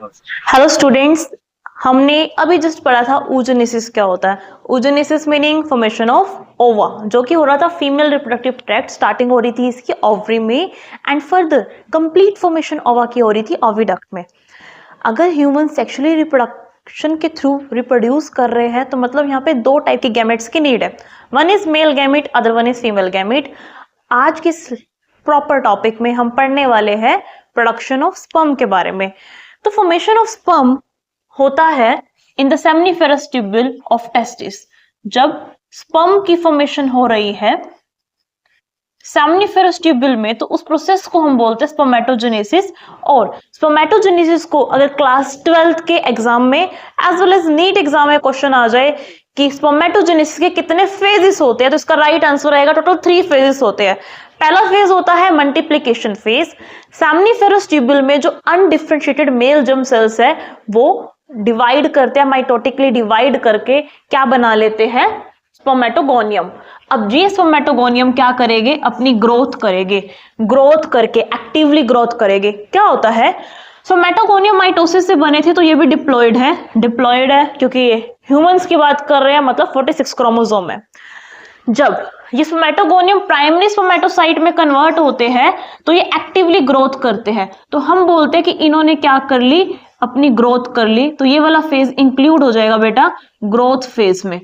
Hello students, हमने अभी just पढ़ा था oogenesis क्या होता है। oogenesis मीनिंग फॉर्मेशन ऑफ ओवा, जो कि हो रहा था फीमेल रिप्रोडक्टिव ट्रैक्ट। स्टार्टिंग हो रही थी इसकी ओवरी में एंड फर्दर कंप्लीट फॉर्मेशन ओवा की हो रही थी ओविडक्ट में। अगर ह्यूमन सेक्सुअली रिप्रोडक्शन के थ्रू रिप्रोड्यूस कर रहे हैं तो मतलब यहाँ पे दो टाइप के गैमेट्स की नीड है। One is male gamete, other one is female gamete. आज के प्रॉपर टॉपिक में हम पढ़ने वाले हैं प्रोडक्शन ऑफ स्पर्म के बारे में। तो फॉर्मेशन ऑफ स्पर्म होता है in the seminiferous tubule of testis. जब स्पर्म की फॉर्मेशन हो रही है सेमनीफेरस ट्यूब्यूल में तो उस प्रोसेस को हम बोलते हैं स्पर्मेटोजेनेसिस। और स्पर्मेटोजेनेसिस को अगर क्लास 12th के एग्जाम में as well as NEET exam में क्वेश्चन आ जाए कि स्पर्मेटोजेनेसिस के कितने फेजेस होते हैं तो इसका राइट आंसर आएगा टोटल 3 फेजेस होते हैं। पहला फेज होता है मल्टीप्लिकेशन फेज। सेमनीफेरस ट्यूब्यूल में जो अनडिफरेंशिएटेड मेल जर्म सेल्स है वो डिवाइड करते हैं, माइटोटिकली डिवाइड करके क्या बना लेते हैं, स्पर्मेटोगोनियम। अब ये स्पर्मेटोगोनियम क्या करेंगे, अपनी ग्रोथ करेंगे, ग्रोथ करके एक्टिवली ग्रोथ करेंगे। क्या होता है, स्पर्मेटोगोनियम माइटोसिस से बने थे तो ये भी डिप्लॉयड है क्योंकि ये ह्यूमंस की बात कर रहे हैं, मतलब 46 क्रोमोसोम है। जब ये स्पर्मेटोगोनियम प्राइमरी स्पर्मेटोसाइट में कन्वर्ट होते हैं तो ये एक्टिवली ग्रोथ करते हैं। तो हम बोलते हैं कि इन्होंने क्या कर ली, अपनी ग्रोथ कर ली। तो ये वाला फेज इंक्लूड हो जाएगा बेटा ग्रोथ फेज में।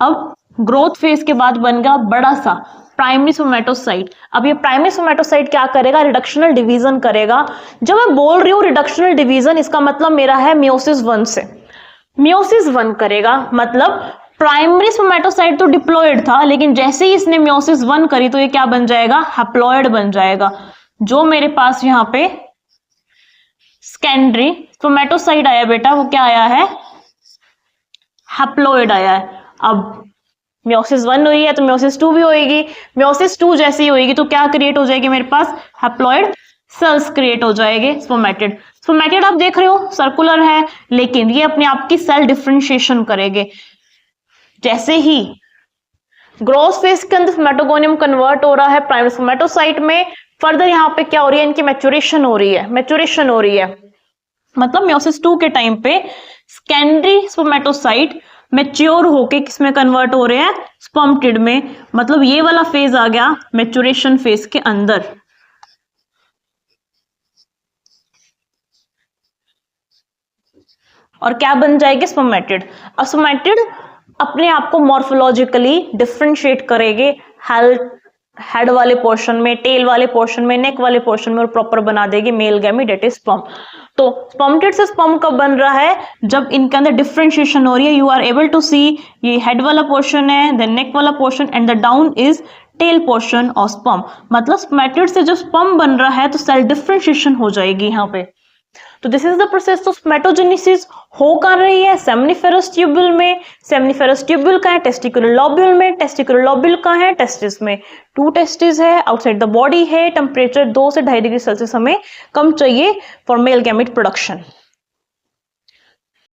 अब ग्रोथ फेज के बाद बन गया बड़ा सा प्राइमरी स्पर्मेटोसाइट। अब ये प्राइमरी स्पर्मेटोसाइट क्या करेगा, रिडक्शनल डिवीजन करेगा। जब मैं बोल रही हूँ रिडक्शनल डिवीजन, इसका मतलब मेरा है मियोसिस 1 से। मियोसिस 1 करेगा मतलब प्राइमरी स्पर्मेटोसाइट तो डिप्लॉयड था, लेकिन जैसे ही इसने मियोसिस 1 करी तो ये क्या बन जाएगा, हैप्लॉयड बन जाएगा। जो मेरे पास यहाँ पे सेकेंडरी स्पर्मेटोसाइट आया बेटा वो क्या आया है, हैप्लॉयड आया है। अब मियोसिस 1 हुई है तो मियोसिस 2 भी होएगी। मियोसिस 2 जैसी होएगी तो क्या क्रिएट हो जाएगी, मेरे पास हैप्लॉयड सेल्स क्रिएट हो जाएंगे, स्पर्मेटिड। स्पर्मेटिड आप देख रहे हो सर्कुलर है, लेकिन ये अपने आप की सेल डिफरेंशिएशन करेंगे। जैसे ही ग्रोथ फेज के अंदर स्पर्मेटोगोनियम कन्वर्ट हो रहा है प्राइमरी स्पर्मेटोसाइट में, फर्दर यहाँ पे क्या हो रही है, इनकी मैच्योरेशन हो रही है। मतलब मियोसिस 2 के टाइम पे सेकेंडरी स्पर्मेटोसाइट मैच्योर होके किसमें कन्वर्ट हो रहे हैं, स्पर्मेटिड में। मतलब ये वाला फेज आ गया मैच्योरेशन फेज के अंदर। और क्या बन जाएगी, स्पर्मेटिड। अब स्पर्मेटिड अपने आप को मॉर्फोलॉजिकली डिफरेंशिएट करेंगे हेड वाले पोर्शन में, टेल वाले पोर्शन में, नेक वाले पोर्शन में, और प्रॉपर बना देगी male gamete that is sperm. तो स्पर्मेटिड से स्पर्म कब बन रहा है, जब इनके अंदर डिफरेंशिएशन हो रही है। You are able to see ये हेड वाला पोर्शन है, देन नेक वाला portion and the down is tail portion of sperm. मतलब स्पर्मेटिड से जब स्पर्म बन रहा है तो सेल डिफरेंशिएशन हो जाएगी यहाँ पे। तो this is the process of spermatogenesis. हो कर रही है सेमनीफेरस ट्यूब्यूल में। सेमनीफेरस ट्यूब्यूल का है टेस्टिकुलर लोब्यूल में। टेस्टिकुलर लोब्यूल का है टेस्टिस में। 2 टेस्टिस है, आउटसाइड द बॉडी है। टेम्परेचर 2 से 2.5 डिग्री सेल्सियस हमें कम चाहिए फॉर मेल गैमेट प्रोडक्शन।